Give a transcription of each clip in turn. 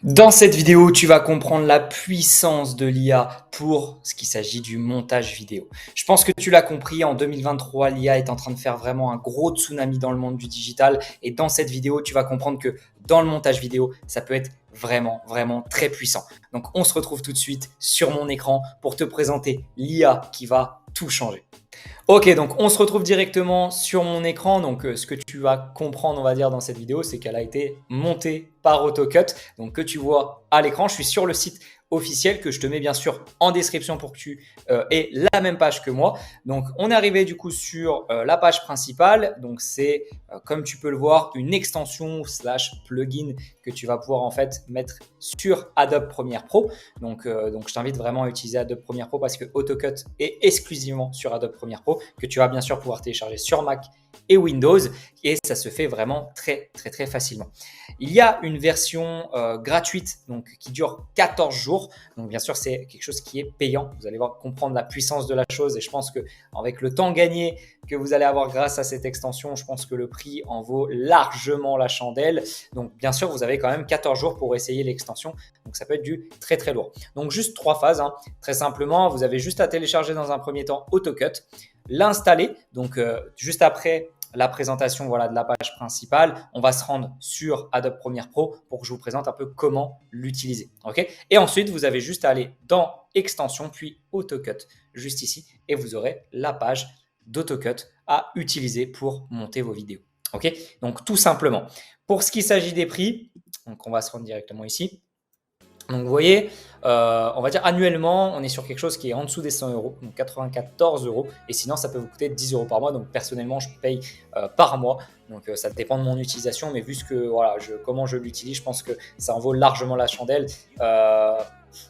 Dans cette vidéo, tu vas comprendre la puissance de l'IA pour ce qui s'agit du montage vidéo. Je pense que tu l'as compris, en 2023, l'IA est en train de faire vraiment un gros tsunami dans le monde du digital. Et dans cette vidéo, tu vas comprendre que dans le montage vidéo, ça peut être vraiment très puissant. Donc, on se retrouve tout de suite sur mon écran pour te présenter l'IA qui va tout changer. Ok, donc on se retrouve directement sur mon écran. Donc ce que tu vas comprendre, on va dire, dans cette vidéo, c'est qu'elle a été montée par AutoCut. Donc que tu vois à l'écran, je suis sur le site officiel que je te mets bien sûr en description pour que tu aies la même page que moi. Donc on est arrivé du coup sur la page principale. Donc c'est comme tu peux le voir une extension slash plugin que tu vas pouvoir en fait mettre sur Adobe Premiere Pro. Donc je t'invite vraiment à utiliser Adobe Premiere Pro parce que AutoCut est exclusivement sur Adobe Premiere Pro que tu vas bien sûr pouvoir télécharger sur Mac et Windows et ça se fait vraiment très facilement. Il y a une version gratuite donc qui dure 14 jours. Donc bien sûr, c'est quelque chose qui est payant. Vous allez voir comprendre la puissance de la chose et je pense que avec le temps gagné que vous allez avoir grâce à cette extension, je pense que le prix en vaut largement la chandelle. Donc bien sûr, vous avez quand même 14 jours pour essayer l'extension. Donc ça peut être du très lourd. Donc juste 3 phases. Très simplement, vous avez juste à télécharger dans un premier temps AutoCut, l'installer. Donc juste après la présentation voilà, de la page principale, on va se rendre sur Adobe Premiere Pro pour que je vous présente un peu comment l'utiliser. Okay, et ensuite, vous avez juste à aller dans Extensions, puis AutoCut, juste ici, et vous aurez la page d'AutoCut à utiliser pour monter vos vidéos. Okay, donc tout simplement. Pour ce qui s'agit des prix, donc on va se rendre directement ici. Donc vous voyez, on va dire annuellement, on est sur quelque chose qui est en dessous des 100 euros, donc 94 euros. Et sinon, ça peut vous coûter 10 euros par mois. Donc personnellement, je paye par mois. Donc ça dépend de mon utilisation, mais vu ce que voilà, comment je l'utilise, je pense que ça en vaut largement la chandelle.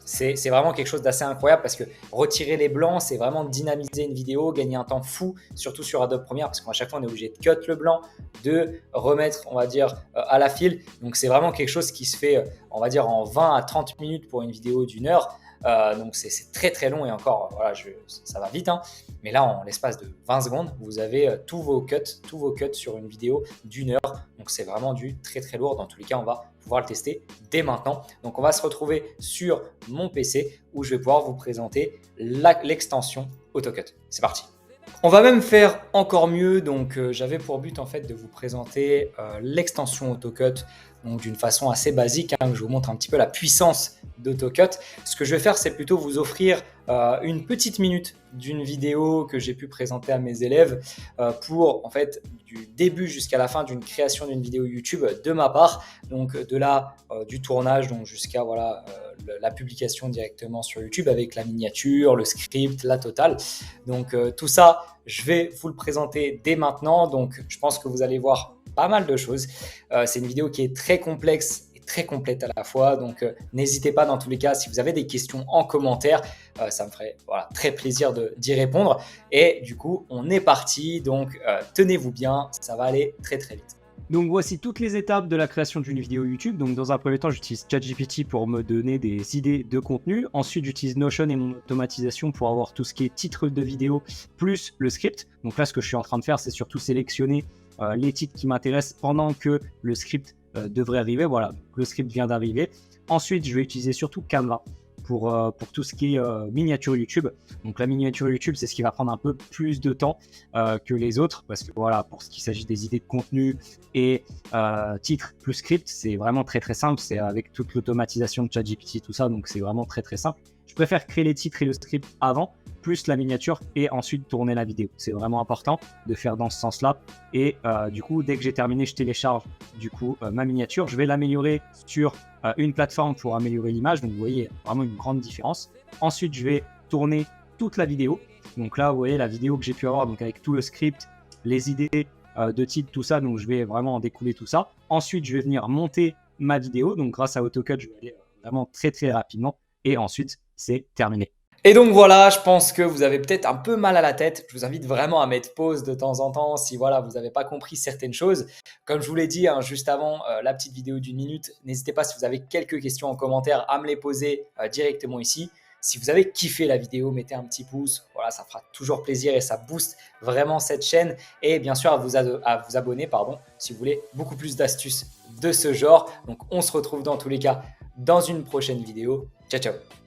C'est vraiment quelque chose d'assez incroyable parce que retirer les blancs, c'est vraiment dynamiser une vidéo, gagner un temps fou, surtout sur Adobe Premiere parce qu'à chaque fois on est obligé de cut le blanc, de remettre, on va dire, à la file. Donc c'est vraiment quelque chose qui se fait, on va dire, en 20 à 30 minutes pour une vidéo d'une heure. Donc c'est très long et encore, voilà, ça va vite. Mais là, en l'espace de 20 secondes, vous avez tous vos cuts sur une vidéo d'une heure. Donc c'est vraiment du très lourd. Dans tous les cas, on va pouvoir le tester dès maintenant. Donc on va se retrouver sur mon PC où je vais pouvoir vous présenter l'extension AutoCut. C'est parti. On va même faire encore mieux. Donc j'avais pour but en fait de vous présenter l'extension AutoCut donc d'une façon assez basique, que je vous montre un petit peu la puissance d'AutoCut. Ce que je vais faire, c'est plutôt vous offrir une petite minute d'une vidéo que j'ai pu présenter à mes élèves pour en fait du début jusqu'à la fin d'une création d'une vidéo YouTube de ma part, donc de là du tournage donc jusqu'à voilà la publication directement sur YouTube avec la miniature, le script, la totale. Donc tout ça, je vais vous le présenter dès maintenant. Donc je pense que vous allez voir pas mal de choses. C'est une vidéo qui est très complexe et très complète à la fois. Donc, n'hésitez pas dans tous les cas, si vous avez des questions en commentaire, ça me ferait voilà, très plaisir d'y répondre. Et du coup, on est parti. Donc, tenez-vous bien, ça va aller très vite. Donc voici toutes les étapes de la création d'une vidéo YouTube. Donc dans un premier temps, j'utilise ChatGPT pour me donner des idées de contenu. Ensuite, j'utilise Notion et mon automatisation pour avoir tout ce qui est titre de vidéo plus le script. Donc là, ce que je suis en train de faire, c'est surtout sélectionner les titres qui m'intéressent pendant que le script devrait arriver. Voilà, le script vient d'arriver. Ensuite, je vais utiliser surtout Canva pour tout ce qui est miniature YouTube. Donc la miniature YouTube, c'est ce qui va prendre un peu plus de temps que les autres, parce que voilà, pour ce qui s'agit des idées de contenu et titre plus script, c'est vraiment très simple. C'est avec toute l'automatisation de ChatGPT, tout ça, donc c'est vraiment très simple. Je préfère créer les titres et le script avant, plus la miniature, et ensuite tourner la vidéo. C'est vraiment important de faire dans ce sens-là. Et du coup, dès que j'ai terminé, je télécharge du coup ma miniature. Je vais l'améliorer sur une plateforme pour améliorer l'image. Donc vous voyez vraiment une grande différence. Ensuite, je vais tourner toute la vidéo. Donc là, vous voyez la vidéo que j'ai pu avoir, donc avec tout le script, les idées de titre, tout ça. Donc je vais vraiment en découler tout ça. Ensuite, je vais venir monter ma vidéo. Donc grâce à AutoCut, je vais aller vraiment très rapidement. Et ensuite, c'est terminé. Et donc voilà, je pense que vous avez peut-être un peu mal à la tête. Je vous invite vraiment à mettre pause de temps en temps si voilà, vous n'avez pas compris certaines choses. Comme je vous l'ai dit juste avant la petite vidéo d'une minute, n'hésitez pas si vous avez quelques questions en commentaire à me les poser directement ici. Si vous avez kiffé la vidéo, mettez un petit pouce. Voilà, ça fera toujours plaisir et ça booste vraiment cette chaîne. Et bien sûr, à vous abonner si vous voulez beaucoup plus d'astuces de ce genre. Donc, on se retrouve dans tous les cas dans une prochaine vidéo. Ciao, ciao.